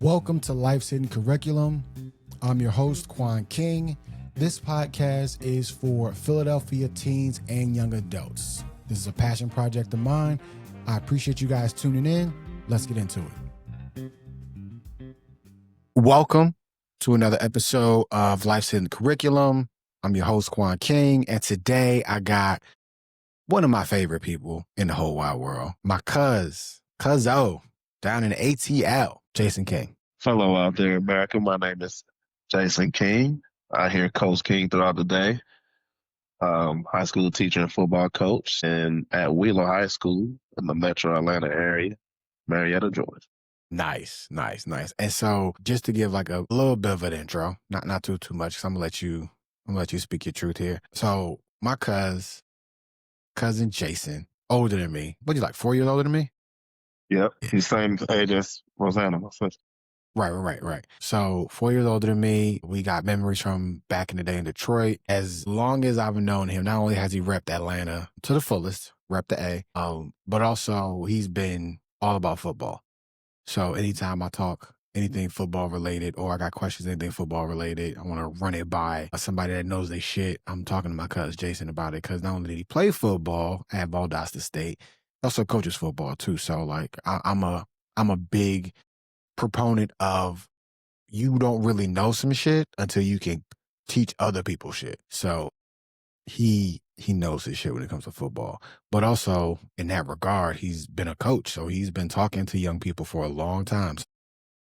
Welcome to Life's Hidden Curriculum. I'm your host, Quan King. This podcast is for Philadelphia teens and young adults. This is a passion project of mine. I appreciate you guys tuning in. Let's get into it. Welcome to another episode of Life's Hidden Curriculum. I'm your host, Quan King, and today I got one of my favorite people in the whole wide world, my cuzzo, down in ATL, Jason King. Fellow out there, America. My name is Jason King. I hear Coach King throughout the day. High school teacher and football coach, and at Wheeler High School in the Metro Atlanta area, Marietta, Georgia. Nice. And so, just to give like a little bit of an intro, not too much, because I'm gonna let you speak your truth here. So, my cousin Jason, older than me. What, you like 4 years older than me? Yep, he's same age as Rosanna, my sister. Right. So 4 years older than me. We got memories from back in the day in Detroit. As long as I've known him, not only has he repped Atlanta to the fullest, repped the A, but also he's been all about football. So anytime I talk anything football related, or I got questions, anything football related, I want to run it by somebody that knows their shit. I'm talking to my cousin Jason about it, because not only did he play football at Valdosta State, he also coaches football too. So like I'm a big proponent of, you don't really know some shit until you can teach other people shit. So he knows his shit when it comes to football. But also in that regard, he's been a coach. So he's been talking to young people for a long time.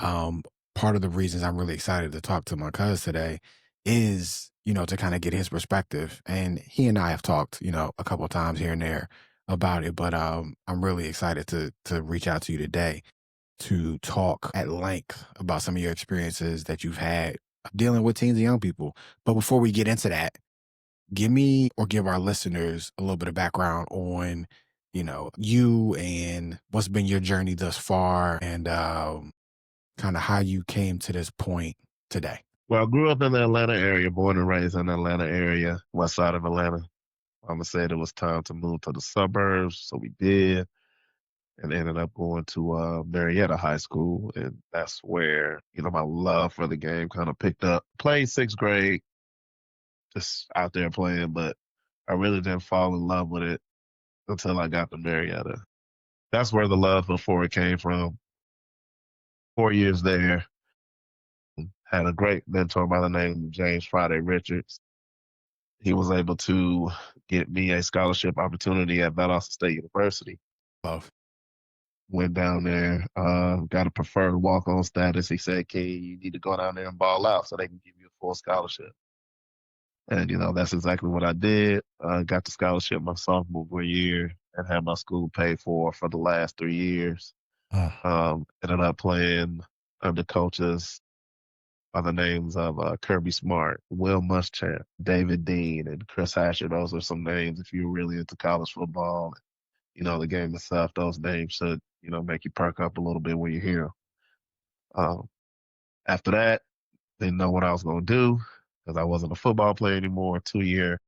Part of the reasons I'm really excited to talk to my cousin today is, to kind of get his perspective. And he and I have talked, a couple of times here and there about it. But I'm really excited to reach out to you today to talk at length about some of your experiences that you've had dealing with teens and young people. But before we get into that, give me or give our listeners a little bit of background on, you and what's been your journey thus far, and kind of how you came to this point today. Well, I grew up in the Atlanta area, born and raised in the Atlanta area, west side of Atlanta. Mama said it was time to move to the suburbs, so we did. And ended up going to Marietta High School, and that's where my love for the game kind of picked up. Played sixth grade, just out there playing, but I really didn't fall in love with it until I got to Marietta. That's where the love before it came from. 4 years there, had a great mentor by the name of James Friday Richards. He was able to get me a scholarship opportunity at Valdosta State University. Love. Went down there, got a preferred walk-on status. He said, "King, you need to go down there and ball out so they can give you a full scholarship." And, that's exactly what I did. Got the scholarship my sophomore year and had my school paid for the last 3 years. Ended up playing under coaches by the names of Kirby Smart, Will Muschamp, David Dean, and Chris Asher. Those are some names if you're really into college football. The game itself, those names should, make you perk up a little bit when you hear them. After that, didn't know what I was going to do because I wasn't a football player anymore. 2-year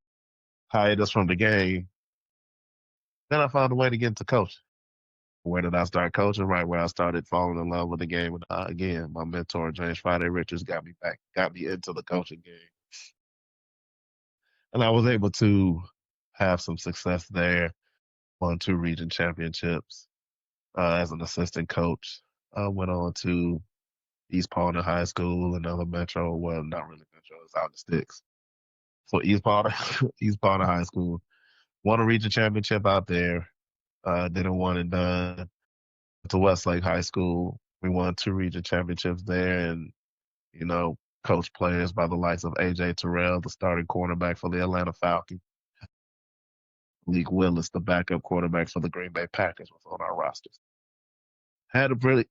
hiatus from the game. Then I found a way to get into coaching. Where did I start coaching? Right where I started falling in love with the game. And again, my mentor, James Friday Richards, got me into the coaching game. And I was able to have some success there. Won 2 region championships as an assistant coach. Went on to East Palmer High School, another metro. Well, not really metro. It's out in the sticks. So East Palmer High School. Won a region championship out there. Did a one and done. To Westlake High School. We won 2 region championships there, and coached players by the likes of A.J. Terrell, the starting quarterback for the Atlanta Falcons. Leak Willis, the backup quarterback for the Green Bay Packers, was on our rosters. Had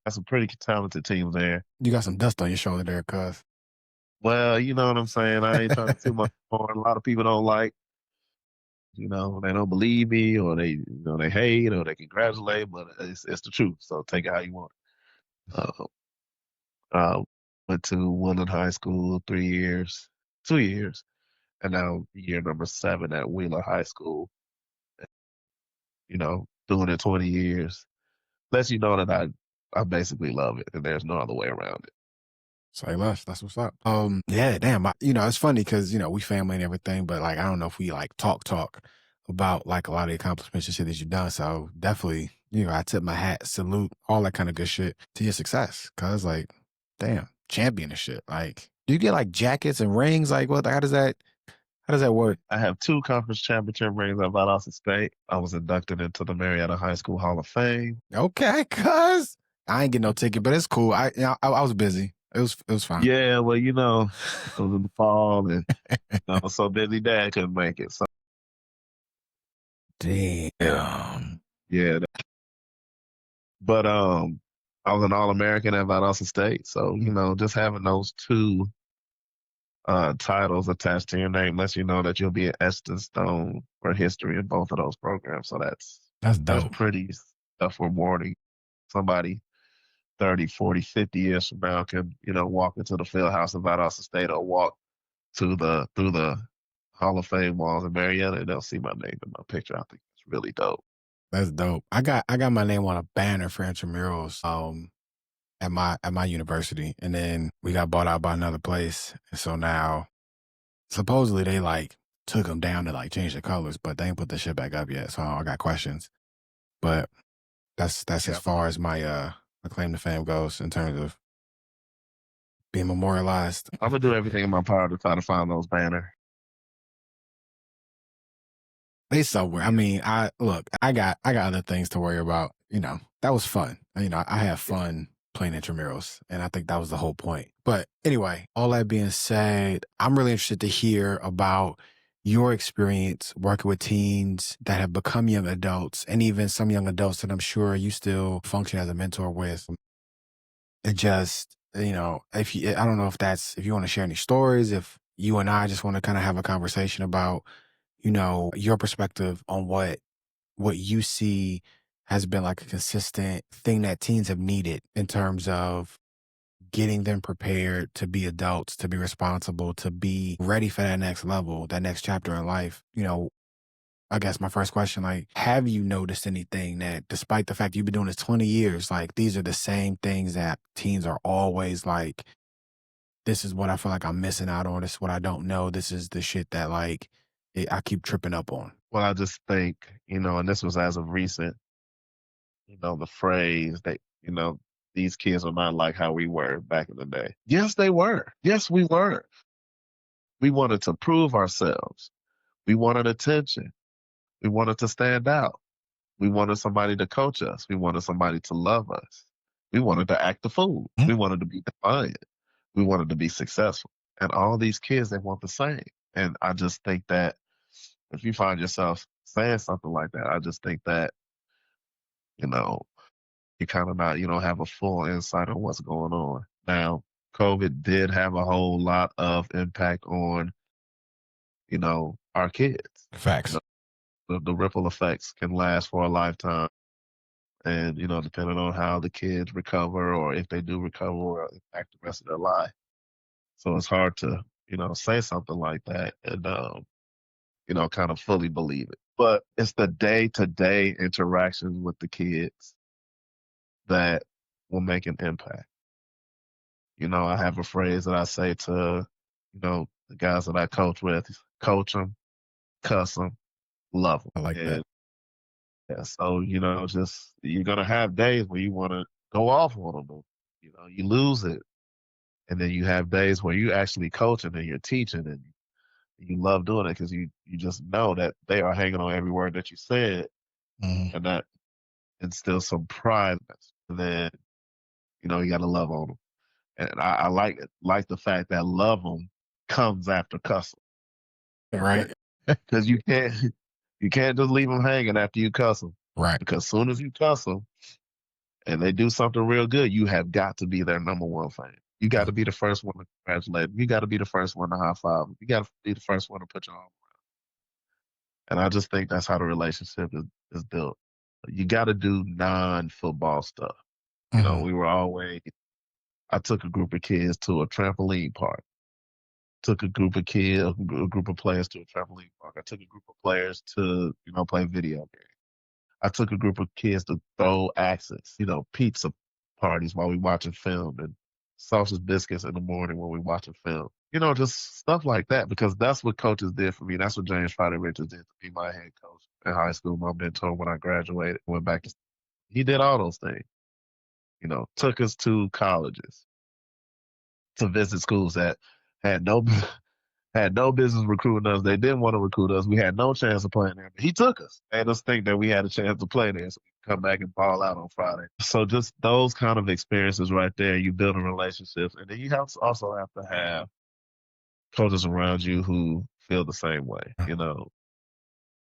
some pretty talented teams there. You got some dust on your shoulder there, cuz. Well, you know what I'm saying. I ain't talking too much more. A lot of people don't like. They don't believe me, or they hate, or they congratulate, but it's the truth. So take it how you want. Went to Woodland High School 2 years, and now year number 7 at Wheeler High School. Doing it 20 years. Lets you know that I basically love it, and there's no other way around it. Say less. That's what's up. Yeah, damn. It's funny because we family and everything, but like I don't know if we like talk about like a lot of the accomplishments and shit that you've done. So definitely, I tip my hat, salute, all that kind of good shit to your success. Cause like, damn, champion and shit. Like, do you get like jackets and rings? Like, what? How does that work? I have 2 conference championship rings at Valdosta State. I was inducted into the Marietta High School Hall of Fame. Okay, cuz I ain't get no ticket, but it's cool. I was busy. It was fine. Yeah, well, it was in the fall, and I was so busy dad couldn't make it. So Damn. yeah, but I was an All American at Valdosta State. So just having those 2 titles attached to your name lets you know that you'll be etched in stone for history in both of those programs. So That's that's dope. pretty rewarding. Somebody 30, 40, 50 years from now can, walk into the field house of Valdosta State or walk through the Hall of Fame walls in Marietta and they'll see my name in my picture. I think it's really dope. That's dope. I got my name on a banner for intramurals at my university, and then we got bought out by another place, and so now supposedly they like took them down to like change the colors, but they ain't put the shit back up yet. So I got questions, but that's as Yeah. far as my claim to fame goes in terms of being memorialized. I'm gonna do everything in my power to try to find those banners. They somewhere. I Yeah. mean, I got other things to worry about. That was fun. I had Yeah. fun playing intramurals, and I think that was the whole point. But anyway, all that being said, I'm really interested to hear about your experience working with teens that have become young adults, and even some young adults that I'm sure you still function as a mentor with. It just, I don't know if you want to share any stories, if you and I just want to kind of have a conversation about your perspective on what you see has been like a consistent thing that teens have needed in terms of getting them prepared to be adults, to be responsible, to be ready for that next level, that next chapter in life. I guess my first question, like, have you noticed anything that despite the fact you've been doing this 20 years, like these are the same things that teens are always like, this is what I feel like I'm missing out on. This is what I don't know. This is the shit that like I keep tripping up on. Well, I just think, and this was as of recent, the phrase that, these kids are not like how we were back in the day. Yes, they were. Yes, we were. We wanted to prove ourselves. We wanted attention. We wanted to stand out. We wanted somebody to coach us. We wanted somebody to love us. We wanted to act the fool. Mhm. We wanted to be defiant. We wanted to be successful. And all these kids, they want the same. And I just think that if you find yourself saying something like that, I just think that, you know, you kind of not, you don't have a full insight on what's going on. Now, COVID did have a whole lot of impact on, our kids. You Facts. know, the ripple effects can last for a lifetime. And, depending on how the kids recover or if they do recover or impact the rest of their life. So it's hard to, say something like that and, kind of fully believe it. But it's the day to day interactions with the kids that will make an impact. I have a phrase that I say to, the guys that I coach them, cuss them, love them. I like that. And yeah, so, just you're going to have days where you want to go off on them. You lose it. And then you have days where you actually coaching and you're teaching and you love doing it because you just know that they are hanging on every word that you said Mhm. and that instills some pride. And then, you got to love on them. And I like it, like the fact that love them comes after cuss Right. because you can't just leave them hanging after you cuss them Right. because soon as you cuss them and they do something real good, you have got to be their number one fan. You got to be the first one to congratulate them. You got to be the first one to high five them. You got to be the first one to put your arm. And I just think that's how the relationship is built. You got to do non-football stuff. Mhm. We were always. I took a group of kids to a trampoline park. Took a group of players to a trampoline park. I took a group of players to, play video games. I took a group of kids to throw axes, pizza parties while we watching film and sausage biscuits in the morning when we watching film. You know, just stuff like that because that's what coaches did for me. That's what James Friday Richards did to be my head coach in high school, my mentor when I graduated, went back to he did all those things. You know, took us to colleges to visit schools that had no had no business recruiting us. They didn't want to recruit us. We had no chance of playing there. But he took us. Made us think that we had a chance to play there. So we could come back and ball out on Friday. So just those kind of experiences right there, you building relationships. And then you also have to have coaches around you who feel the same way. You know,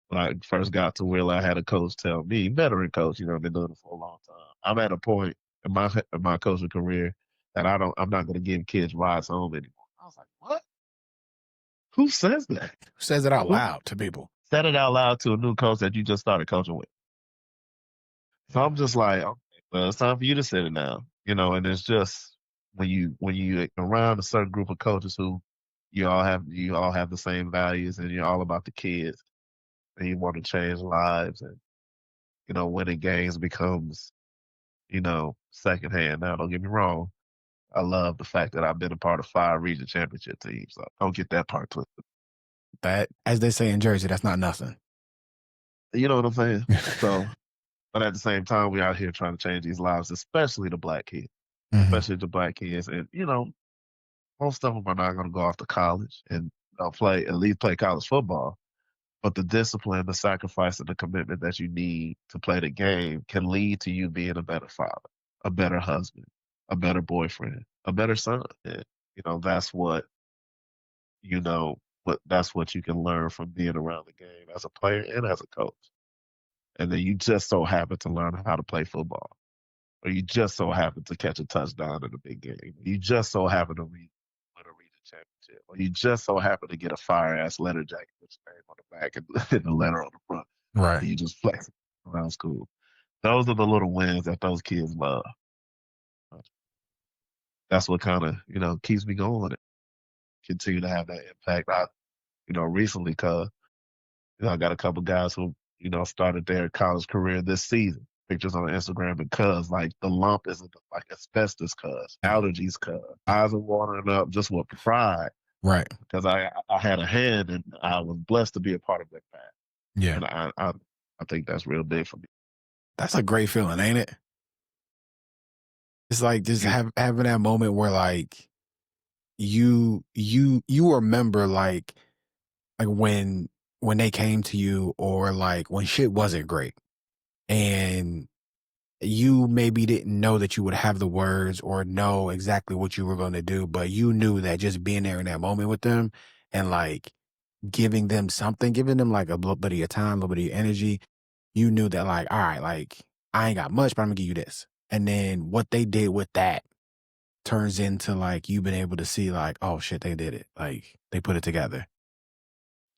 when I first got to Will, I had a coach tell me, veteran coach, you know, been doing it for a long time. I'm at a point in my coaching career that I'm not going to give kids rides home anymore. I was like, what? Who says that? Who says it out Who loud to people? said it out loud to a new coach that you just started coaching with? So I'm just like, okay, well, it's time for you to sit it down, you know. And it's just when you around a certain group of coaches who you all have the same values and you're all about the kids and you want to change lives and you know winning games becomes you know secondhand. Now, don't get me wrong. I love the fact that I've been a part of 5 region championship teams. So don't get that part twisted. That, as they say in Jersey, that's not nothing. You know what I'm saying? So but at the same time, we out here trying to change these lives, especially the black kids, Mhm. especially the black kids. And, you know, most of them are not going to go off to college and at least play college football. But the discipline, the sacrifice, and the commitment that you need to play the game can lead to you being a better father, a better husband, a better boyfriend, a better son. And, you know, that's what you can learn from being around the game as a player and as a coach. And then you just so happen to learn how to play football or you just so happen to catch a touchdown in a big game. You just so happen to win a region championship, or you just so happen to get a fire ass letter jacket with your name on the back and, and the letter on the front. Right. And you just flex around school. Those are the little wins that those kids love. That's what kind of keeps me going and continue to have that impact. Recently, cause I got a couple guys who started their college career this season pictures on Instagram because like the lump is like asbestos cuz, allergies cuz, eyes are watering up just with pride Right. because I had a hand and I was blessed to be a part of that path. Yeah. And I think that's real big for me. That's a great feeling, ain't it? It's like just You having that moment where like you remember like when they came to you or like when shit wasn't great and you maybe didn't know that you would have the words or know exactly what you were going to do, but you knew that just being there in that moment with them and like giving them something, giving them like a little bit of your time, a little bit of your energy, you knew that like, all right, like I ain't got much, but I'm gonna give you this. And then what they did with that turns into like you've been able to see like, oh shit, they did it. Like they put it together.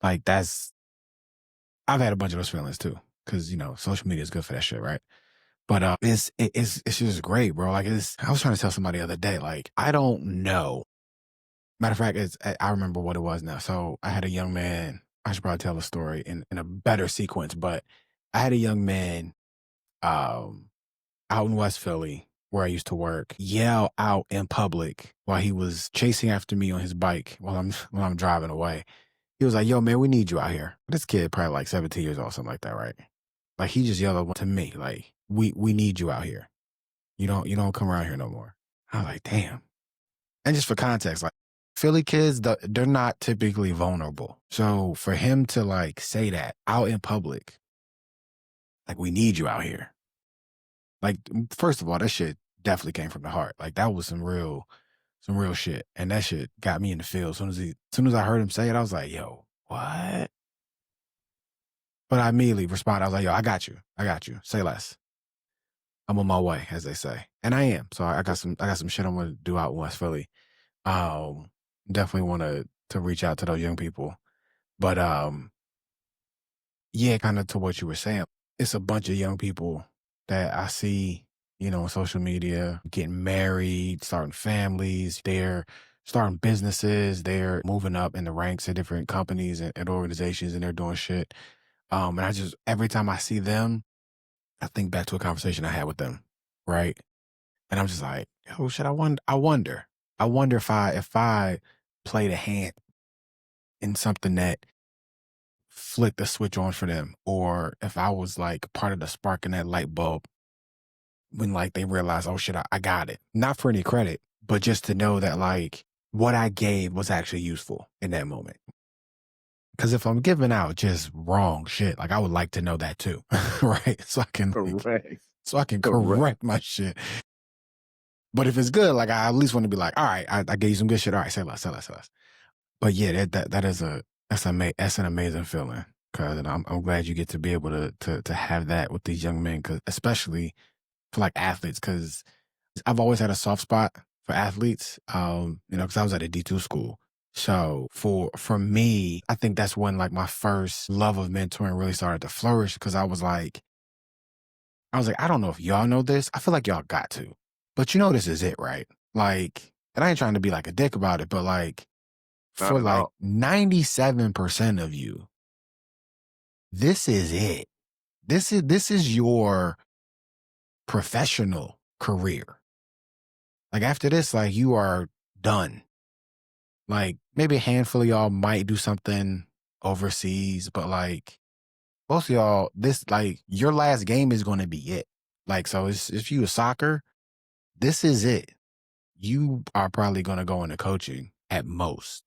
Like I've had a bunch of those feelings too. Cause social media is good for that shit, right? But it's just great, bro. Like I was trying to tell somebody the other day, like, I don't know. Matter of fact, I remember what it was now. So I had a young man, I should probably tell the story in a better sequence, but I had a young man um out in West Philly where I used to work, yell out in public while he was chasing after me on his bike while I'm driving away. He was like, "Yo, man, we need you out here." This kid probably like 17 years old, something like that, right? Like he just yelled to me, like, "We need you out here. You don't come around here no more." I was like, "Damn." And just for context, like Philly kids, they're not typically vulnerable. So for him to like say that out in public, like, "We need you out here." Like, first of all, that shit definitely came from the heart. Like that was some real shit. And that shit got me in the field. As soon as I heard him say it, I was like, "Yo, what?" But I immediately responded. I was like, "Yo, I got you. I got you. Say less. I'm on my way," as they say. And I am. So I got some shit I'm gonna do out in West Philly. Um, Definitely want to reach out to those young people. But yeah, kind of to what you were saying. It's a bunch of young people that I see, on social media, getting married, starting families, they're starting businesses, they're moving up in the ranks of different companies and organizations and they're doing shit. And I just every time I see them, I think back to a conversation I had with them, right? And I'm just like, oh shit, I wonder if I played a hand in something that flicked the switch on for them, or if I was like part of the spark in that light bulb when like they realized, oh shit, I got it. Not for any credit, but just to know that like what I gave was actually useful in that moment. Because if I'm giving out just wrong shit, like I would like to know that too, right? Correct. So I can Correct. correct my shit. But if it's good, like I at least want to be like, all right, I gave you some good shit. All right, say less, say less, say less. But yeah, that is that's an amazing feeling. Cause I'm glad you get to be able to have that with these young men, cause especially for like athletes, cause I've always had a soft spot for athletes. Cause I was at a D2 school. So for me, I think that's when like my first love of mentoring really started to flourish. Cause I was like, I don't know if y'all know this. I feel like y'all got to, but you know, this is it, right? Like, and I ain't trying to be like a dick about it, but like Not for at like all. 97% of you, this is it. This is your professional career. Like after this, like you are done. Like maybe a handful of y'all might do something overseas, but like most of y'all, this like your last game is going to be it. Like so, if you a soccer, this is it. You are probably going to go into coaching at most.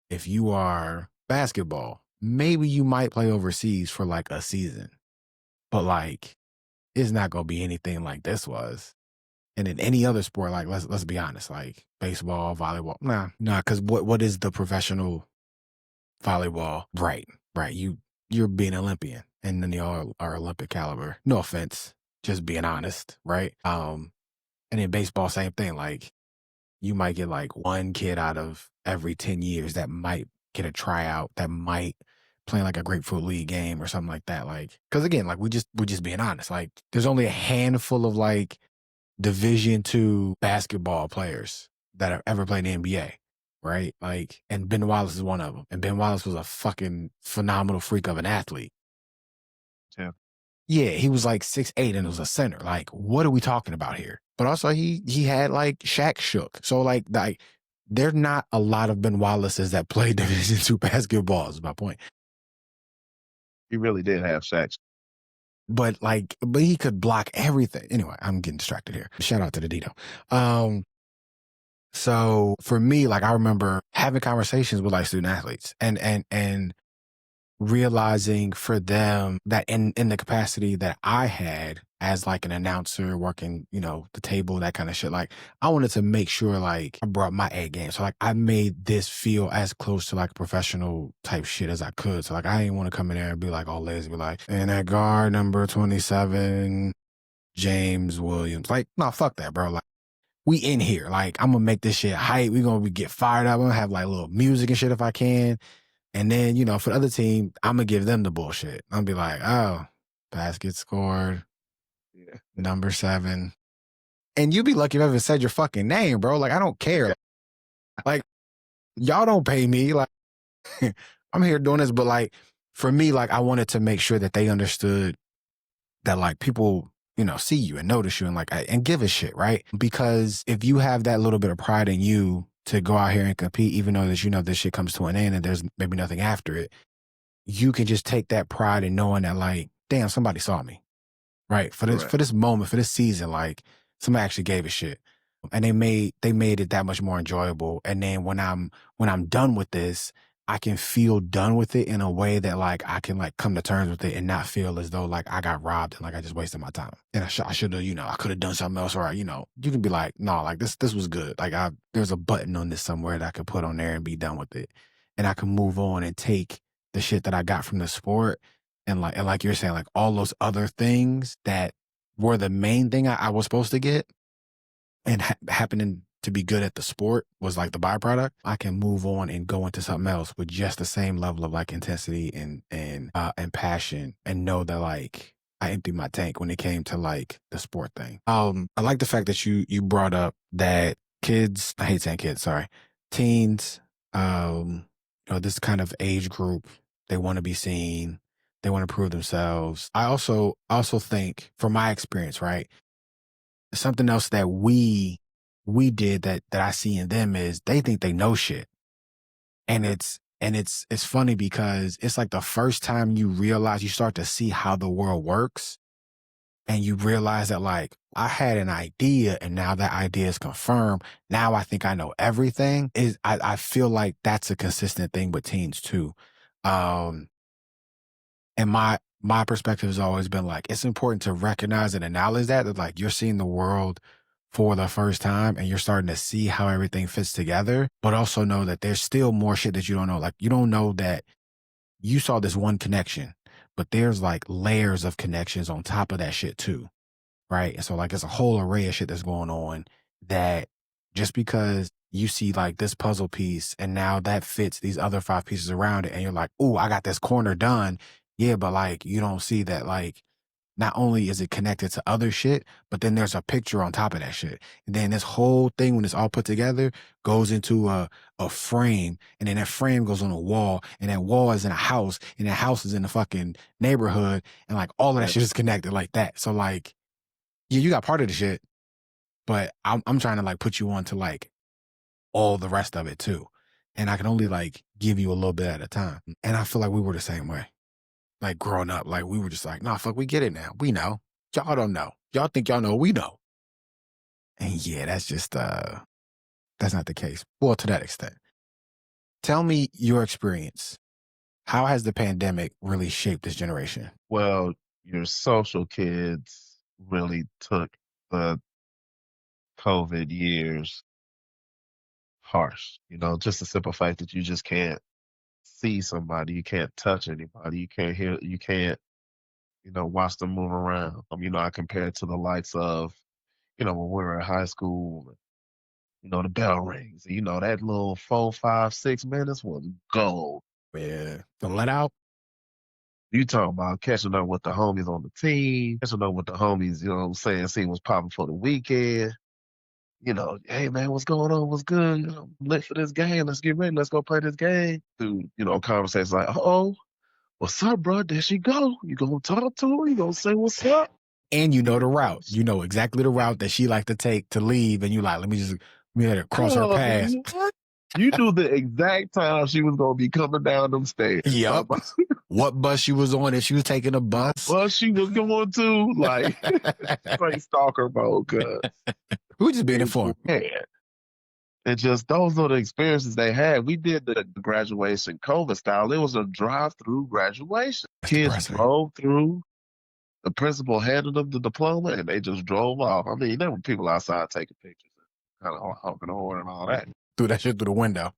If you are basketball, maybe you might play overseas for like a season, but like it's not going to be anything like this was. And in any other sport, like let's be honest, like baseball, volleyball, nah, because what is the professional volleyball? Right, right. You're being Olympian, and then y'all are Olympic caliber. No offense, just being honest, right? And in baseball, same thing. Like you might get like one kid out of every 10 years that might get a tryout, that might play in like a grapefruit league game or something like that. Like, cause again, like we're just being honest. Like there's only a handful of like Division II basketball players that have ever played in the NBA. Right. Like, and Ben Wallace is one of them. And Ben Wallace was a fucking phenomenal freak of an athlete. Yeah. Yeah, he was like 6'8" and was a center. Like, what are we talking about here? But also he had like Shaq Shook. So like there's not a lot of Ben Wallaces that play Division II basketball is my point. He really did have Shaq. But he could block everything. Anyway, I'm getting distracted here. Shout out to the Dito. So for me, like I remember having conversations with like student athletes and realizing for them that in the capacity that I had as like an announcer working, the table, that kind of shit, like I wanted to make sure like I brought my A game. So like I made this feel as close to like professional type shit as I could. So like I didn't want to come in there and be like all lazy, be like, and at guard number 27, James Williams. Like, no, fuck that, bro. Like we in here. Like I'm gonna make this shit hype. We gonna get fired up. I'm gonna have like little music and shit if I can. And then, for the other team, I'm going to give them the bullshit. I'm going to be like, oh, basket scored, Yeah. number 7. And you'd be lucky if I ever said your fucking name, bro. Like, I don't care. Like, y'all don't pay me. Like, I'm here doing this. But, like, for me, like, I wanted to make sure that they understood that, like, people, see you and notice you and, like, and give a shit, right? Because if you have that little bit of pride in you to go out here and compete, even though that, this shit comes to an end and there's maybe nothing after it, you can just take that pride in knowing that like, damn, somebody saw me, right? For this, Correct. for this moment, for this season, like somebody actually gave a shit. And they made it that much more enjoyable. And then when I'm done with this, I can feel done with it in a way that like I can like come to terms with it and not feel as though like I got robbed and like I just wasted my time. And I should have, I could have done something else, or you can be like, no, like this was good. Like there's a button on this somewhere that I could put on there and be done with it. And I can move on and take the shit that I got from the sport and like you're saying, like all those other things that were the main thing I was supposed to get and happening to be good at the sport was like the byproduct. I can move on and go into something else with just the same level of like intensity and passion, and know that like I emptied my tank when it came to like the sport thing. I like the fact that you brought up that kids, I hate saying kids, sorry, teens, this kind of age group, they want to be seen, they want to prove themselves. I also think from my experience, right? something else that we did that I see in them is they think they know shit. And it's funny because it's like the first time you realize, you start to see how the world works, and you realize that, like, I had an idea and now that idea is confirmed. Now I think I know everything. I feel like that's a consistent thing with teens too. Um, and my perspective has always been like, it's important to recognize and acknowledge that like you're seeing the world for the first time and you're starting to see how everything fits together, but also know that there's still more shit that you don't know. Like, you don't know that you saw this one connection, but there's like layers of connections on top of that shit too. Right. And so like it's a whole array of shit that's going on, that just because you see like this puzzle piece and now that fits these other 5 pieces around it and you're like, oh, I got this corner done. Yeah, but like you don't see that, like, not only is it connected to other shit, but then there's a picture on top of that shit. And then this whole thing, when it's all put together, goes into a frame, and then that frame goes on a wall, and that wall is in a house, and that house is in the fucking neighborhood, and like all of that shit is connected like that. So like, yeah, you got part of the shit, but I'm trying to like put you on to like all the rest of it too. And I can only like give you a little bit at a time. And I feel like we were the same way. Like growing up, like we were just like, nah, fuck, we get it now. We know. Y'all don't know. Y'all think y'all know what we know. And yeah, that's just that's not the case. Well, to that extent. Tell me your experience. How has the pandemic really shaped this generation? Well, your social kids really took the COVID years harsh. Just the simple fact that you just can't see somebody, you can't touch anybody, you can't hear, you can't, watch them move around. I compare it to the likes of, when we were in high school, the bell rings, that little 4, 5, 6 minutes was gold. Yeah. The let out? You talking about catching up with the homies on the team, catching up with the homies, seeing what's popping for the weekend. Hey man, what's going on? What's good? I'm lit for this game. Let's get ready. Let's go play this game. Dude, conversations like, oh, what's up, bro? There she go. You gonna talk to her? You gonna say what's up? And you know the route. You know exactly the route that she like to take to leave, and you like, let me let her cross her path. You knew the exact time she was gonna be coming down them stairs. Yep. What bus she was on, if she was taking a bus. Well, she was going to, like, straight stalker mode, cuz. We just being informed. And just those are the experiences they had. We did the graduation COVID style. It was a drive-through graduation. Kids drove through. The principal handed them the diploma, and they just drove off. I mean, there were people outside taking pictures, kind of honking the horn and all that. Threw that shit through the window.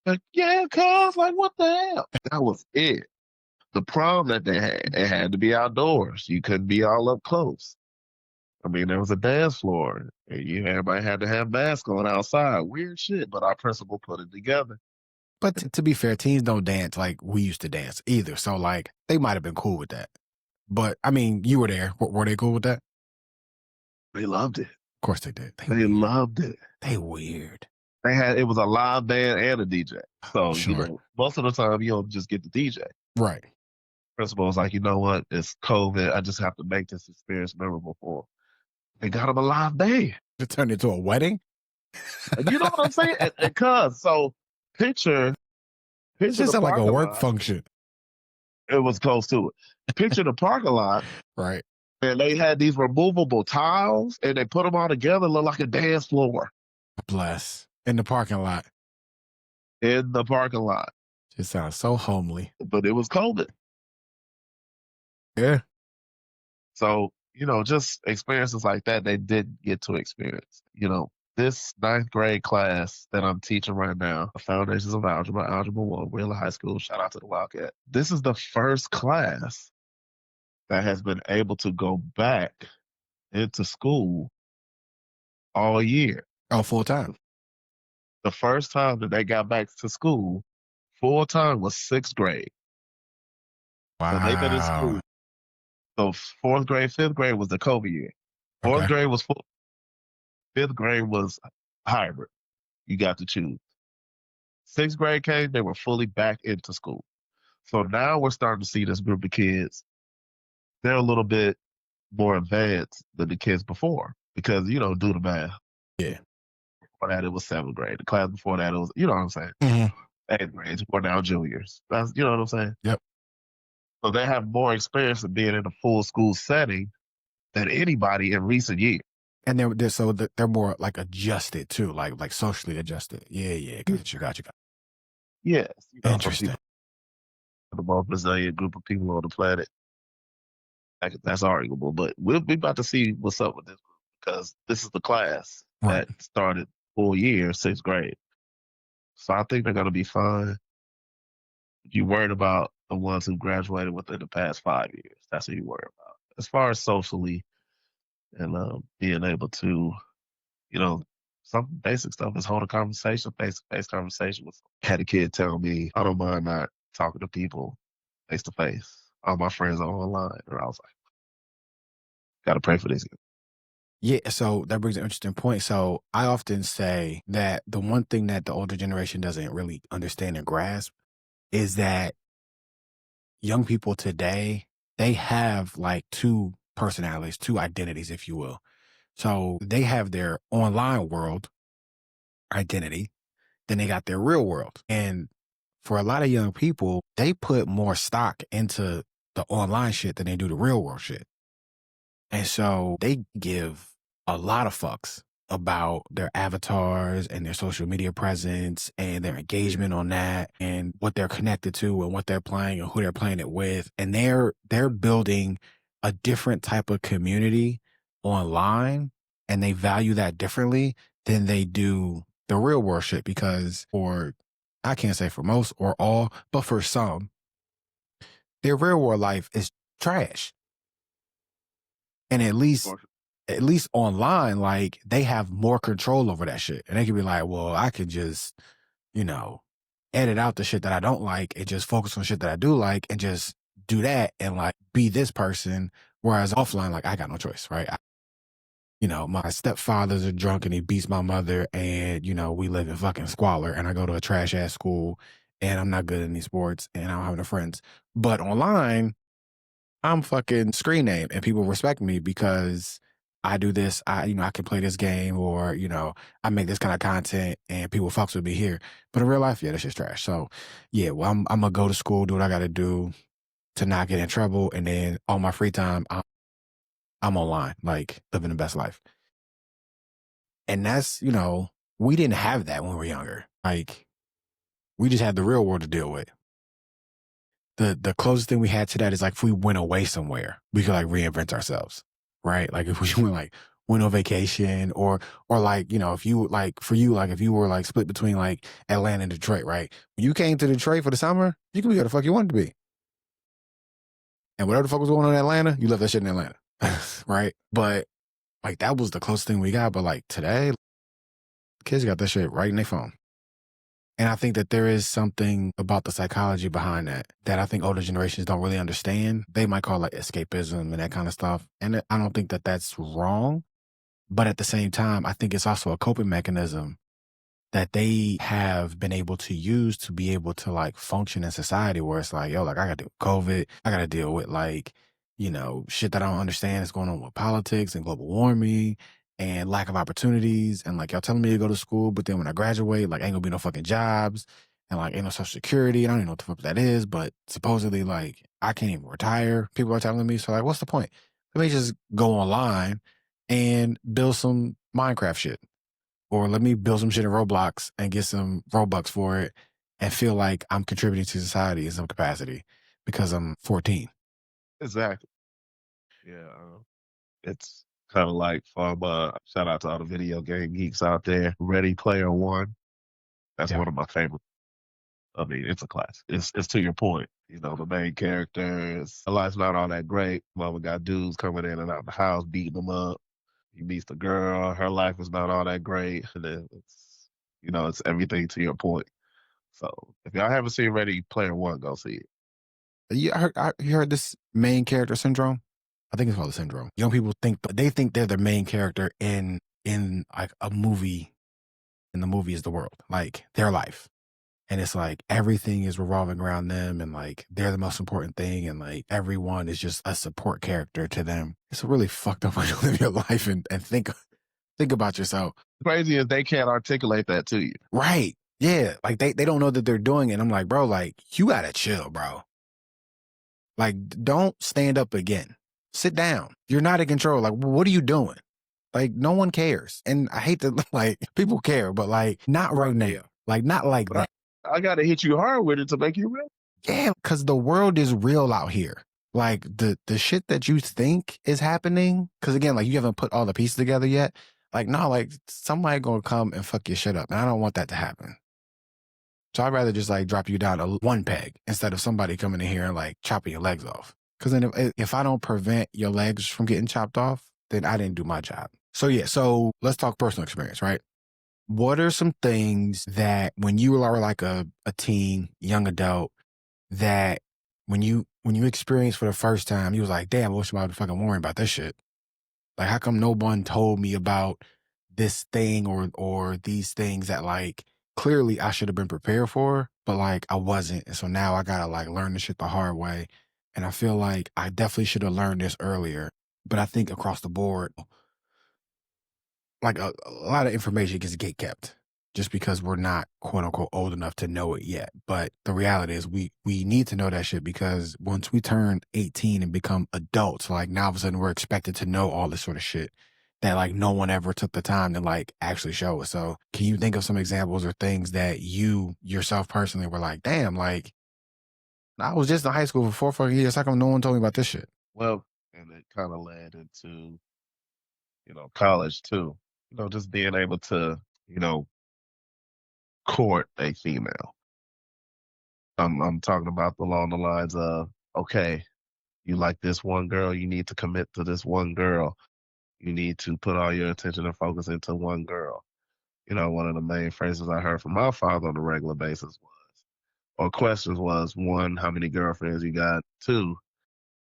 Like, yeah, cuz, like, what the hell? That was it. The prom that they had, it had to be outdoors. You couldn't be all up close. I mean, there was a dance floor, and everybody had to have masks on outside. Weird shit, but our principal put it together. But to be fair, teens don't dance like we used to dance either. So like, they might have been cool with that. But I mean, you were there. Were they cool with that? They loved it. Of course they did. They loved it. They weird. It was a live band and a DJ. So, Sure. most of the time you don't just get the DJ. Right. Principal was like, you know what? It's COVID. I just have to make this experience memorable for them. They got him a live band. It turned into a wedding? You know what I'm saying? And cuz, so picture It just sounded like a work lot. function. It was close to it. Picture the parking lot. Right. And they had these removable tiles, and they put them all together, look like a dance floor. Bless. In the parking lot. In the parking lot. It sounds so homely. But it was COVID. Yeah. So, just experiences like that, they did get to experience. This 9th grade class that I'm teaching right now, Foundations of Algebra, Algebra 1, Wheeler High School, shout out to the Wildcat. This is the first class that has been able to go back into school all year. Oh, full time. The first time that they got back to school full time was 6th grade. Wow. So they've been in school. So 4th grade, 5th grade was the COVID year. 4th grade was full. 5th grade was hybrid. You got to choose. 6th grade came, they were fully back into school. So now we're starting to see this group of kids. They're a little bit more advanced than the kids before. because, do the math. Yeah. Before that, it was 7th grade. The class before that, it was, you know what I'm saying? Mhm. 8th grade. We're now juniors. That's, you know what I'm saying? Yep. So they have more experience of being in a full school setting than anybody in recent years. And they're more like adjusted too, like socially adjusted. Yeah, yeah. Yeah. Gotcha. Yes, some Interesting. people are the most resilient group of people on the planet. That's arguable, but we about to see what's up with this group because this is the class Right. that started full year, 6th grade. So I think they're gonna be fine. You worried about the ones who graduated within the past 5 years. That's what you worry about. As far as socially and being able to, you know, some basic stuff is hold a conversation, face to face conversation with. Had a kid tell me, I don't mind not talking to people face to face. All my friends are online, and I was like, gotta pray for this. Yeah, so that brings an interesting point. So I often say that the one thing that the older generation doesn't really understand and grasp is that young people today, they have like two personalities, two identities, if you will. So they have their online world identity, then they got their real world. And for a lot of young people, they put more stock into the online shit than they do the real world shit. And so they give a lot of fucks about their avatars and their social media presence and their engagement on that and what they're connected to and what they're playing and who they're playing it with. And they're building a different type of community online, and they value that differently than they do the real world shit because for I can't say for most or all, but for some, their real world life is trash. And at least online, like they have more control over that shit. And they can be like, well, I could just, you know, edit out the shit that I don't like and just focus on shit that I do like and just do that and like be this person. Whereas offline, like I got no choice, right? My stepfather's a drunk and he beats my mother and, we live in fucking squalor and I go to a trash ass school and I'm not good in these sports and I don't have no friends. But online, I'm fucking screen name and people respect me because I do this. I can play this game or, I make this kind of content and people fucks with me here. But in real life, yeah, this shit's trash. So yeah, well, I'm gonna go to school, do what I gotta do to not get in trouble. And then all my free time, I'm online, like living the best life. And that's, we didn't have that when we were younger. Like we just had the real world to deal with. The closest thing we had to that is like if we went away somewhere, we could like reinvent ourselves, right? Like if we went on vacation or like, if you like for you, like if you were like split between like Atlanta and Detroit, right? When you came to Detroit for the summer, you could be where the fuck you wanted to be. And whatever the fuck was going on in Atlanta, you left that shit in Atlanta. Right? But like that was the closest thing we got. But like today, kids got that shit right in their phone. And I think that there is something about the psychology behind that I think older generations don't really understand. They might call it escapism and that kind of stuff. And I don't think that that's wrong. But at the same time, I think it's also a coping mechanism that they have been able to use to be able to like function in society where it's like, yo, like I got to deal with COVID. I got to deal with like, shit that I don't understand is going on with politics and global warming and lack of opportunities. And like, y'all telling me to go to school, but then when I graduate, like ain't gonna be no fucking jobs and like ain't no social security. And I don't even know what the fuck that is, but supposedly like I can't even retire. People are telling me. So like, what's the point? Let me just go online and build some Minecraft shit. Or let me build some shit in Roblox and get some Robux for it and feel like I'm contributing to society in some capacity because I'm 14. Exactly. Yeah. It's kind of like from shout out to all the video game geeks out there. Ready Player One. That's Yeah. one of my favorites. I mean, it's a class. It's to your point. The main characters, their life's not all that great. Mama got dudes coming in and out the house, beating them up. He meets the girl. Her life is not all that great. And then it's everything to your point. So if y'all haven't seen Ready Player One, go see it. You heard this main character syndrome? I think it's called the syndrome. Young people think they're the main character in like a movie, and the movie is the world, like their life. And it's like everything is revolving around them and like they're the most important thing and like everyone is just a support character to them. It's a really fucked up way to live your life and think Think about yourself. Crazy is they can't articulate that to you. Right. Yeah. Like they don't know that they're doing it. I'm like, bro, like you gotta chill, bro. Like, don't stand up again. Sit down. You're not in control. Like, what are you doing? Like, no one cares. And I hate to like people care, but like not right now. Like not like But that. I gotta hit you hard with it to make you real. Yeah, because the world is real out here. Like the shit that you think is happening, because again, like you haven't put all the pieces together yet. Like, no, like somebody gonna come and fuck your shit up. And I don't want that to happen. So I'd rather just like drop you down to one peg instead of somebody coming in here and like chopping your legs off. Because then if I don't prevent your legs from getting chopped off, then I didn't do my job. So yeah, so let's talk personal experience, right? What are some things that when you are like a teen, young adult, that when you experienced for the first time, you was like, damn, I wish I was fucking worrying about this shit. Like, how come no one told me about this thing or these things that like clearly I should have been prepared for, but like I wasn't. And so now I gotta like learn this shit the hard way. And I feel like I definitely should have learned this earlier. But I think across the board, like a lot of information gets gate kept just because we're not quote unquote old enough to know it yet. But the reality is we need to know that shit because once we turn 18 and become adults, like now all of a sudden we're expected to know all this sort of shit that like no one ever took the time to like actually show us. So can you think of some examples or things that you yourself personally were like, damn, like I was just in high school for 4 fucking years. How come no one told me about this shit? Well, and it kind of led into, college too. Just being able to, you know, court a female. I'm talking about along the lines of, okay, you like this one girl, you need to commit to this one girl. You need to put all your attention and focus into one girl. One of the main phrases I heard from my father on a regular basis was, or questions was, one, how many girlfriends you got? Two,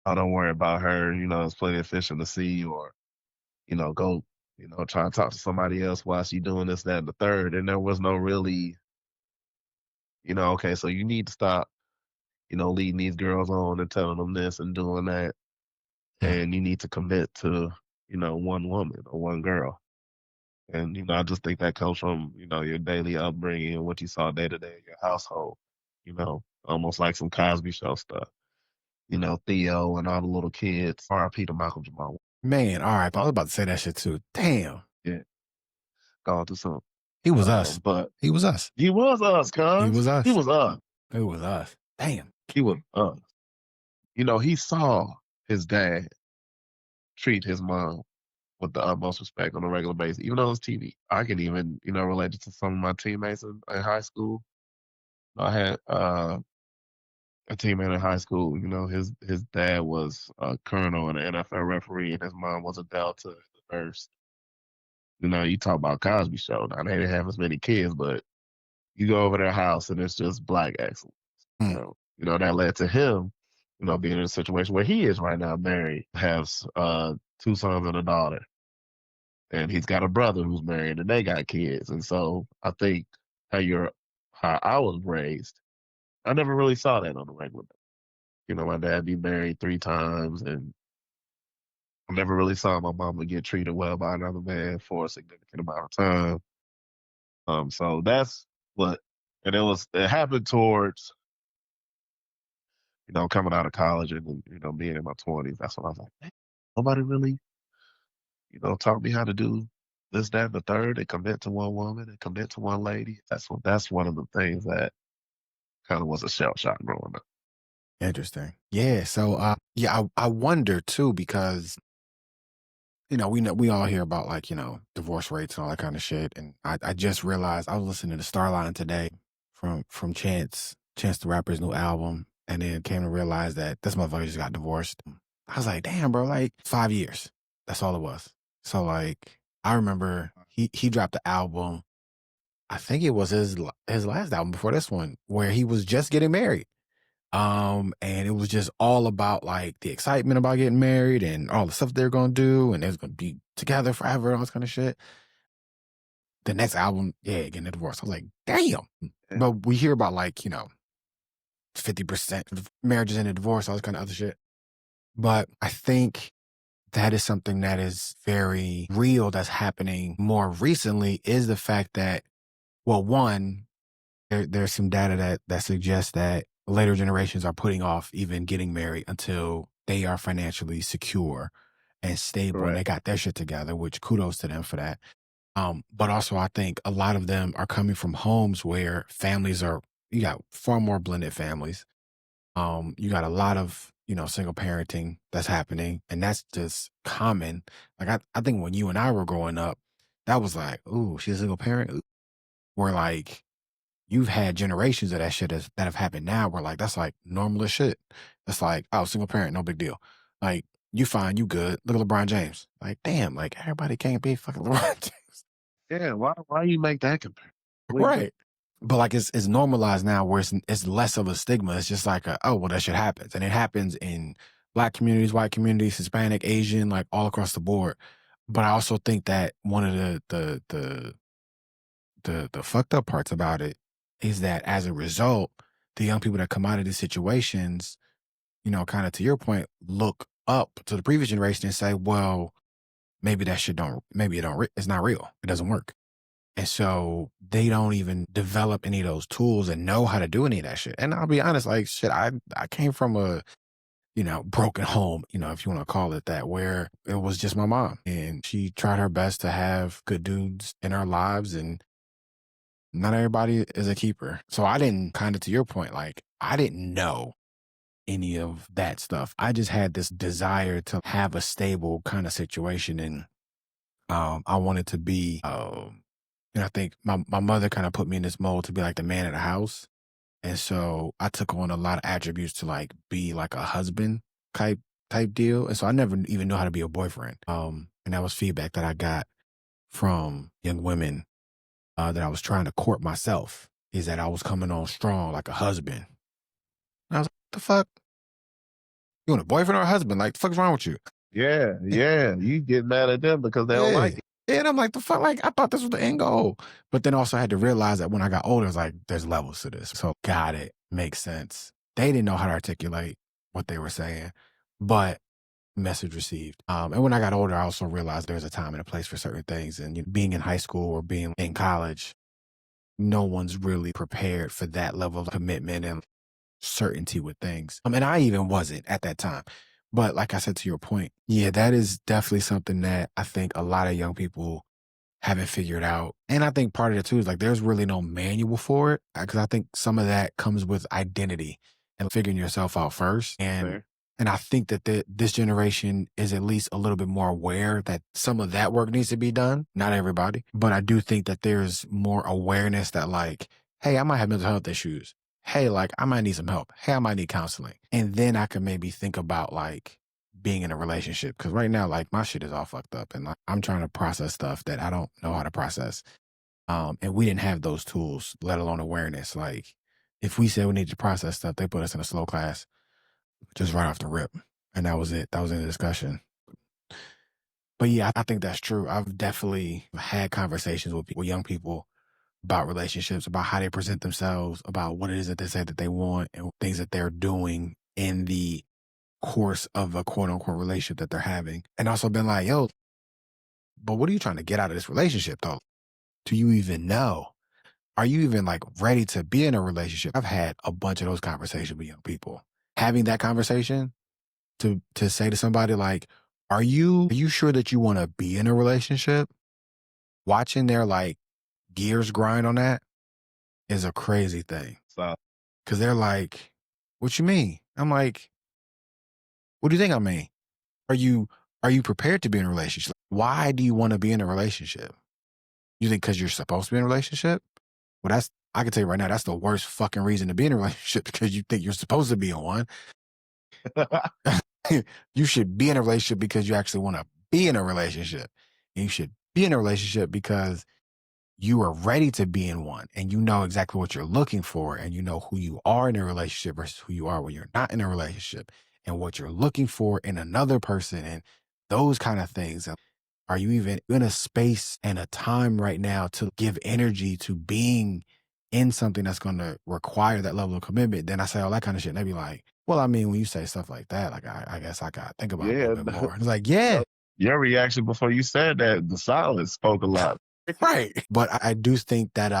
oh, don't worry about her. There's plenty of fish in the sea, or, go, try and talk to somebody else while she doing this, that, and the third. And there was no really, okay, so you need to stop, leading these girls on and telling them this and doing that. Mm. And you need to commit to, one woman or one girl. And, I just think that comes from, your daily upbringing and what you saw day to day in your household, almost like some Cosby Show stuff. Theo and all the little kids, RIP to Malcolm Jamal. Man, all right, I was about to say that shit too. Damn. Yeah, gone through some. He was us. But He was us. he was us, He was cuz. He us. was us. It was us. Damn. He was us. He saw his dad treat his mom with the utmost respect on a regular basis, even though it's TV. I can even, relate it to some of my teammates in high school. I had a teammate in high school. His dad was a colonel and an NFL referee, and his mom was a Delta nurse. You talk about Cosby Show. Now they didn't have as many kids, but you go over their house and it's just black excellence. Mm. That led to him, being in a situation where he is right now, married, has two sons and a daughter, and he's got a brother who's married, and they got kids. And so I think how I was raised, I never really saw that on a regular basis. My dad be married 3 times, and I never really saw my mama get treated well by another man for a significant amount of time. So that's what, and it happened towards, coming out of college and, being in my 20s. That's when I was like, "Man, nobody really, taught me how to do this, that, and the third, and commit to one woman and commit to one lady." That's one of the things that kind of was a shell shock growing up. Interesting. Yeah. So, yeah, I wonder too because we all hear about like divorce rates and all that kind of shit, and I just realized I was listening to Starline today from Chance the Rapper's new album, and then came to realize that this motherfucker just got divorced. I was like, damn, bro, like 5 years. That's all it was. So like, I remember he dropped the album. I think it was his last album before this one, where he was just getting married. And it was just all about like the excitement about getting married and all the stuff they're gonna do, and they're gonna be together forever, all this kind of shit. The next album, yeah, getting a divorce. I was like, damn. Yeah. But we hear about like 50% of marriages and a divorce, all this kind of other shit. But I think that is something that is very real that's happening more recently is the fact that, well, one, there's some data that suggests that later generations are putting off even getting married until they are financially secure and stable and they Correct. got their shit together, which kudos to them for that. But also I think a lot of them are coming from homes where families are, you got far more blended families. You got a lot of, single parenting that's happening, and that's just common. Like I think when you and I were growing up, that was like, ooh, she's a single parent. Ooh. Where like you've had generations of that shit that have happened now where like that's like normal as shit. That's like, oh, single parent, no big deal. Like you fine, you good. Look at LeBron James. Like, damn, like everybody can't be fucking LeBron James. Yeah, why you make that comparison? We get Right. But like it's normalized now where it's less of a stigma. It's just like oh well that shit happens. And it happens in black communities, white communities, Hispanic, Asian, like all across the board. But I also think that one of the fucked up parts about it is that as a result, the young people that come out of these situations, kind of to your point, look up to the previous generation and say, well, maybe that shit don't, maybe it's not real. It doesn't work. And so they don't even develop any of those tools and know how to do any of that shit. And I'll be honest, like shit, I came from a, broken home, if you want to call it that, where it was just my mom. And she tried her best to have good dudes in our lives. And not everybody is a keeper. So I didn't, kind of to your point, like I didn't know any of that stuff. I just had this desire to have a stable kind of situation. And I wanted to be, and I think my mother kind of put me in this mold to be like the man of the house. And so I took on a lot of attributes to like be like a husband type type deal. And so I never even knew how to be a boyfriend. And that was feedback that I got from young women that I was trying to court myself, is that I was coming on strong like a husband. And I was like, the fuck? You want a boyfriend or a husband? Like, the fuck's wrong with you? yeah, yeah. You get mad at them because they don't Yeah. like it. Yeah, and I'm like, the fuck? Like, I thought this was the end goal. But then also I had to realize that when I got older, it's like, there's levels to this. So got it. Makes sense. They didn't know how to articulate what they were saying, but message received. And when I got older, I also realized there's a time and a place for certain things. And being in high school or being in college, no one's really prepared for that level of commitment and certainty with things. And I even wasn't at that time. But like I said, to your point, yeah, that is definitely something that I think a lot of young people haven't figured out. And I think part of it too is like there's really no manual for it. Because I think some of that comes with identity and figuring yourself out first. And Fair. I think that this generation is at least a little bit more aware that some of that work needs to be done. Not everybody, but I do think that there's more awareness that like, hey, I might have mental health issues. Hey, like I might need some help. Hey, I might need counseling. And then I can maybe think about like being in a relationship. Cause right now, like my shit is all fucked up and like, I'm trying to process stuff that I don't know how to process. And we didn't have those tools, let alone awareness. Like if we said we needed to process stuff, they put us in a slow class just right off the rip. And that was it. That was in the discussion. But yeah, I think that's true. I've definitely had conversations with young people about relationships, about how they present themselves, about what it is that they say that they want and things that they're doing in the course of a quote unquote relationship that they're having. And also been like, yo, but what are you trying to get out of this relationship though? Do you even know? Are you even like ready to be in a relationship? I've had a bunch of those conversations with young people. Having that conversation to say to somebody like, are you sure that you want to be in a relationship? Watching their like gears grind on that is a crazy thing. So Cause they're like, what you mean? I'm like, what do you think I mean? Are you are you prepared to be in a relationship? Why do you want to be in a relationship? You think because you're supposed to be in a relationship? Well, I can tell you right now, that's the worst fucking reason to be in a relationship because you think you're supposed to be in one. You should be in a relationship because you actually want to be in a relationship. And you should be in a relationship because you are ready to be in one and you know exactly what you're looking for and you know who you are in a relationship versus who you are when you're not in a relationship and what you're looking for in another person and those kind of things. And are you even in a space and a time right now to give energy to being in something that's going to require that level of commitment, then I say all that kind of shit. And they be like, well, I mean, when you say stuff like that, like, I guess I got to think about it a little Yeah, bit more. And it's like, yeah, your reaction before you said that, the silence spoke a lot. right. But I do think that,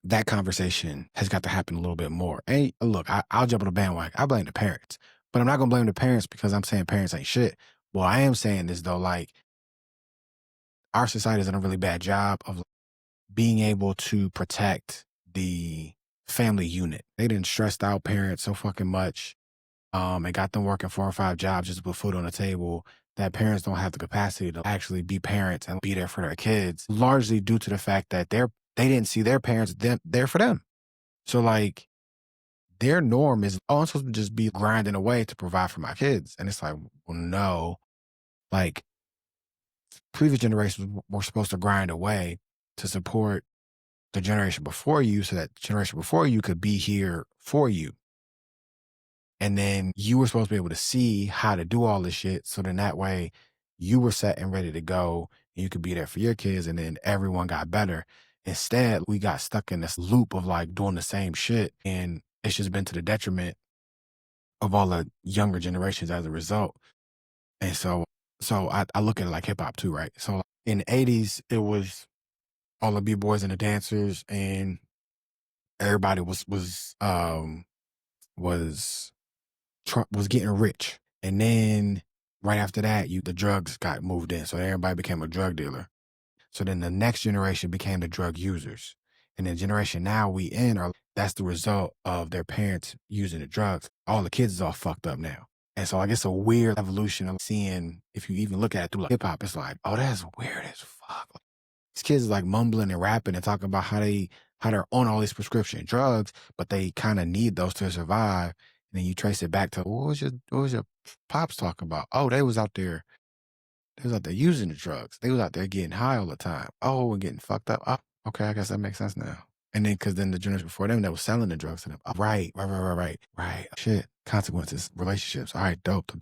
that conversation has got to happen a little bit more. And look, I'll jump on the bandwagon. I blame the parents, but I'm not going to blame the parents because I'm saying parents ain't shit. Well, I am saying this though, like our society has done a really bad job of being able to protect the family unit. They didn't stressed out parents so fucking much, and got them working 4 or 5 jobs just to put food on the table, that parents don't have the capacity to actually be parents and be there for their kids, largely due to the fact that they didn't see their parents there for them. So like their norm is, oh, I'm supposed to just be grinding away to provide for my kids. And it's like, well, no, like previous generations were supposed to grind away to support the generation before you so that the generation before you could be here for you. And then you were supposed to be able to see how to do all this shit. So then that way you were set and ready to go and you could be there for your kids and then everyone got better. Instead, we got stuck in this loop of like doing the same shit. And it's just been to the detriment of all the younger generations as a result. And so I look at it like hip hop too, right? So in the 80s, it was all the B-boys and the dancers and everybody was was getting rich. And then right after that, the drugs got moved in. So everybody became a drug dealer. So then the next generation became the drug users. And the generation now we in that's the result of their parents using the drugs. All the kids is all fucked up now. And so I guess a weird evolution of seeing, if you even look at it through like hip hop, it's like, oh, that's weird as fuck. These kids is like mumbling and rapping and talking about how they're on all these prescription drugs, but they kind of need those to survive. And then you trace it back to what was your pops talking about? Oh, they was out there using the drugs. They was out there getting high all the time. Oh, and getting fucked up. Oh, okay, I guess that makes sense now. And then because then the generation before them that was selling the drugs to them. Oh, right. Shit. Consequences, relationships. All right, dope.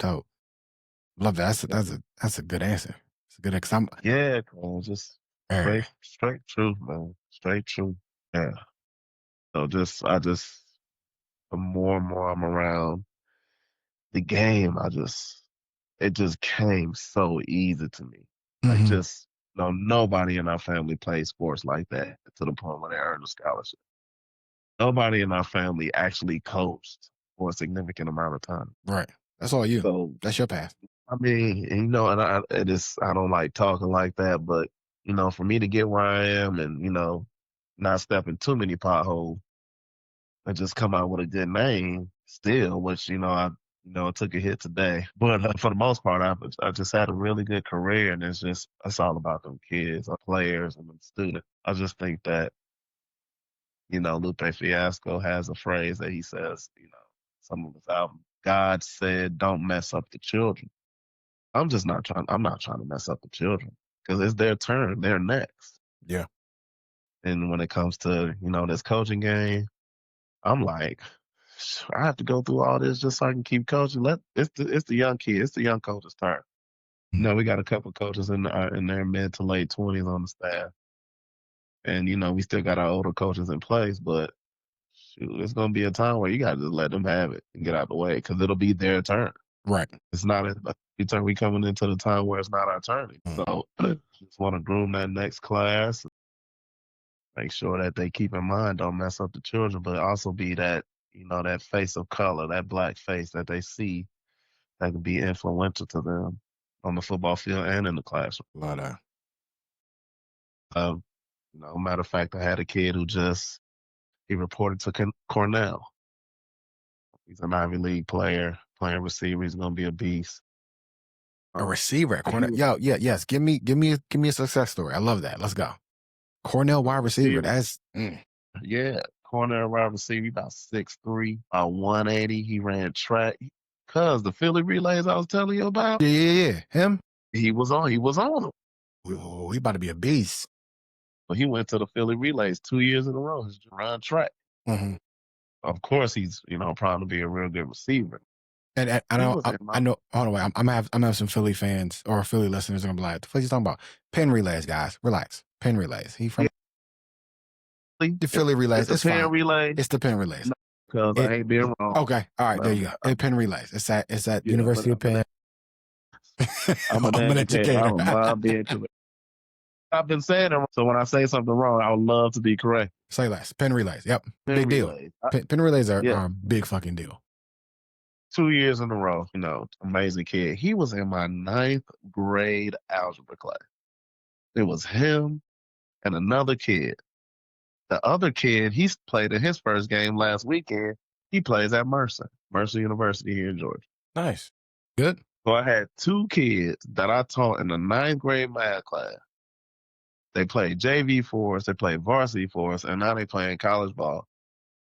Love that. That's a good answer. It's a good because I'm Yeah, cool. Just er, straight truth, man. Straight truth. Yeah. So the more and more I'm around the game, it just came so easy to me. Like mhm, just nobody in our family plays sports like that to the point where they earned a scholarship. Nobody in our family actually coached for a significant amount of time. right. That's all you. So That's your path. I mean, and, and I don't like talking like that, but for me to get where I am and not step in too many potholes and just come out with a good name still, which it took a hit today, but for the most part, I just had a really good career, and it's all about them kids, our players, and the students. I just think that Lupe Fiasco has a phrase that he says, some of his album. God said, "Don't mess up the children." I'm not trying to mess up the children because it's their turn. They're next. Yeah. And when it comes to, this coaching game, I'm like, I have to go through all this just so I can keep coaching. It's the young kid. It's the young coach's turn. We got a couple coaches in their mid to late 20s on the staff. And, we still got our older coaches in place, but shoot, it's going to be a time where you got to just let them have it and get out of the way because it'll be their turn. Right. It's not a turn. We coming into the time where it's not our turn. Mm. So just want to groom that next class, make sure that they keep in mind, don't mess up the children, but also be that, that face of color, that black face that they see that can be influential to them on the football field and in the classroom. Love that. Matter of fact, I had a kid who he reported to Cornell. He's an Ivy League player, playing receiver. He's going to be a beast. A receiver at He Cornell. was Yo, yeah, yes. Give me a success story. I love that. Let's go. Cornell wide receiver. receiver. That's Yeah, corner wide receiver, about 6'3", about 180. He ran track. Cause the Philly relays I was telling you about, yeah. Him? he was on them. Oh, he about to be a beast. But he went to the Philly relays 2 years in a row. He's run track. Mm-hmm. Of course, he's proud to be a real good receiver. And I He know, was in my I know. Hold on, wait. I'm gonna have some Philly fans or Philly listeners are gonna be like, "The fuck you talking about?" Pin relays, guys. Relax. Pin relays. He from The Philly relays. It's a It's pen fine. relay. It's the pen relays. Because I ain't being wrong. Okay. All right. There No, you go. It Penn Relays. It's at yeah, University of Penn. I'm an I'm an educator. I educator. don't mind being correct. I've been saying it wrong, so when I say something wrong, I would love to be correct. Say less. Penn Relays. Yep. Pen Big deal. relays. Penn Relays are Yeah, a big fucking deal. 2 years in a row. Amazing kid. He was in my 9th grade algebra class. It was him and another kid. The other kid, he's played in his first game last weekend. He plays at Mercer University here in Georgia. Nice. Good. So I had 2 kids that I taught in the 9th grade math class. They played JV for us, they played varsity for us, and now they playing college ball.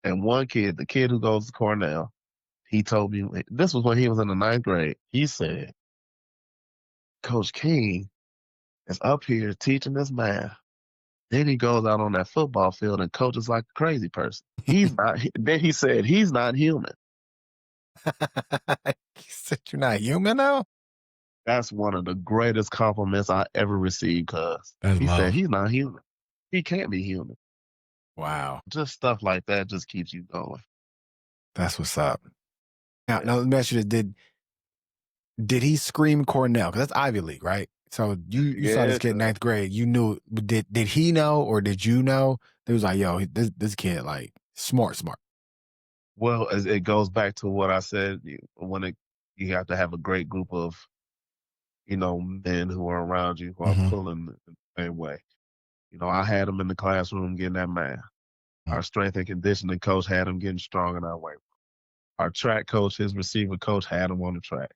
And one kid, the kid who goes to Cornell, he told me, this was when he was in the 9th grade. He said, Coach King is up here teaching us math. Then he goes out on that football field and coaches like a crazy person. He's not. Then he said he's not human. He said you're not human now? That's one of the greatest compliments I ever received. Cause That's he love. said he's not human. He can't be human. Wow. Just stuff like that just keeps you going. That's what's up. Now, Yeah. now let me ask you this: Did he scream Cornell? Because that's Ivy League, right? So you saw this kid in 9th grade. You knew. Did he know or did you know? It was like, yo, this kid like smart. Well, it goes back to what I said. You have to have a great group of men who are around you who are Mhm. pulling the same way. I had him in the classroom getting that math. Mhm. Our strength and conditioning coach had him getting strong in our weight. Our track coach, his receiver coach, had him on the track.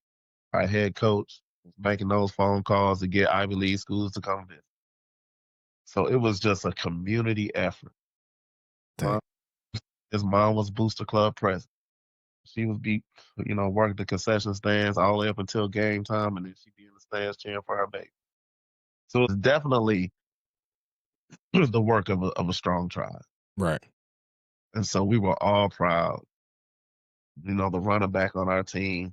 Our head coach was making those phone calls to get Ivy League schools to come visit. So it was just a community effort. Dang. His mom was Booster Club president. She would be, working the concession stands all the way up until game time, and then she'd be in the stands cheering for her baby. So it's definitely the work of a strong tribe. Right. And so we were all proud. The running back on our team,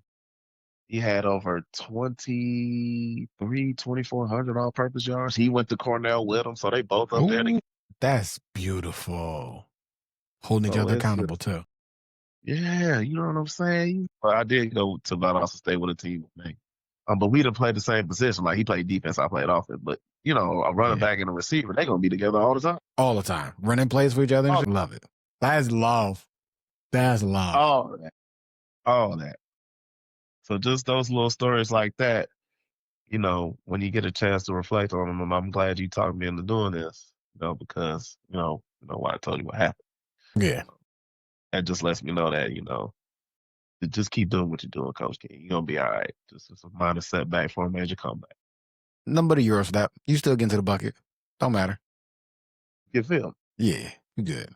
he had over 2,400 all-purpose yards. He went to Cornell with him, so they both up there Ooh, together. that's beautiful. Holding each So other it's accountable too. yeah, you know what I'm saying? But I did go to Valdosta State with a team with me. But we didn't play the same position. Like he played defense, I played offense. But a running Yeah. back and a receiver, they're gonna be together all the time. All the time. Running plays for each other. All, Love it. That's love. That's love. all of that. All of that. So just those little stories like that, when you get a chance to reflect on them, and I'm glad you talked me into doing this, because why I told you what happened. Yeah. That just lets me know that, to just keep doing what you're doing, Coach King. You're gonna be all right. Just a minor setback for a major comeback. Nothing but a Euro snap. You still get into the bucket. Don't matter. You feel? Yeah. You good.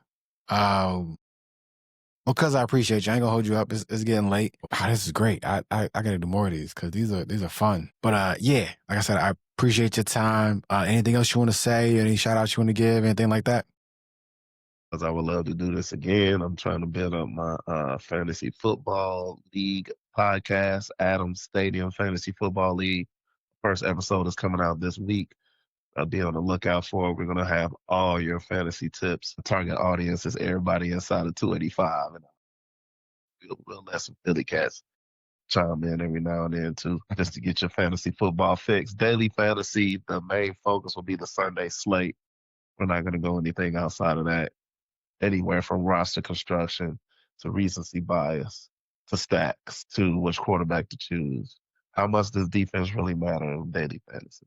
Because I appreciate you. I ain't gonna hold you up. It's getting late. This is great. I gotta do more of these because these are fun. But yeah, like I said, I appreciate your time. Anything else you want to say? Any shout outs you want to give? Anything like that? Because I would love to do this again. I'm trying to build up my fantasy football league podcast, Adams Stadium Fantasy Football League. First episode is coming out this week. I'll be on the lookout for it. We're going to have all your fantasy tips. The target audience is everybody inside of 285. And we'll let some Philly cats chime in every now and then, too, just to get your fantasy football fix. Daily fantasy, the main focus will be the Sunday slate. We're not going to go anything outside of that. Anywhere from roster construction to recency bias to stacks to which quarterback to choose. How much does defense really matter in daily fantasy?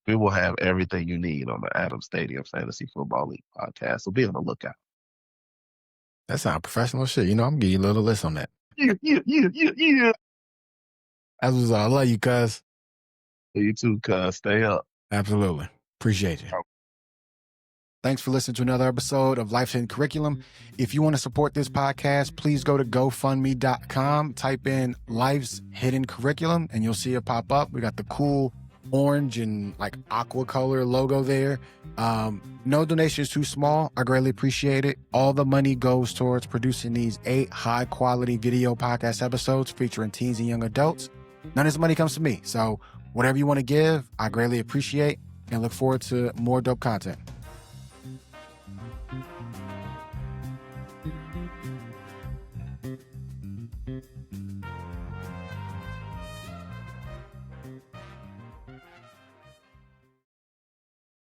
We will have everything you need on the Adams Stadium Fantasy Football League podcast. So be on the lookout. That sounds professional shit. I'm gonna give you a little list on that. Yeah. That's what's all. I love you, cuz. You too, cuz. Stay up. Absolutely. Appreciate you. Thanks for listening to another episode of Life's Hidden Curriculum. If you want to support this podcast, please go to GoFundMe.com, type in Life's Hidden Curriculum, and you'll see it pop up. We got the cool orange and like aqua color logo there. No donation is too small. I greatly appreciate it. All the money goes towards producing these 8 high-quality video podcast episodes featuring teens and young adults. None of this money comes to me. So whatever you want to give, I greatly appreciate and look forward to more dope content.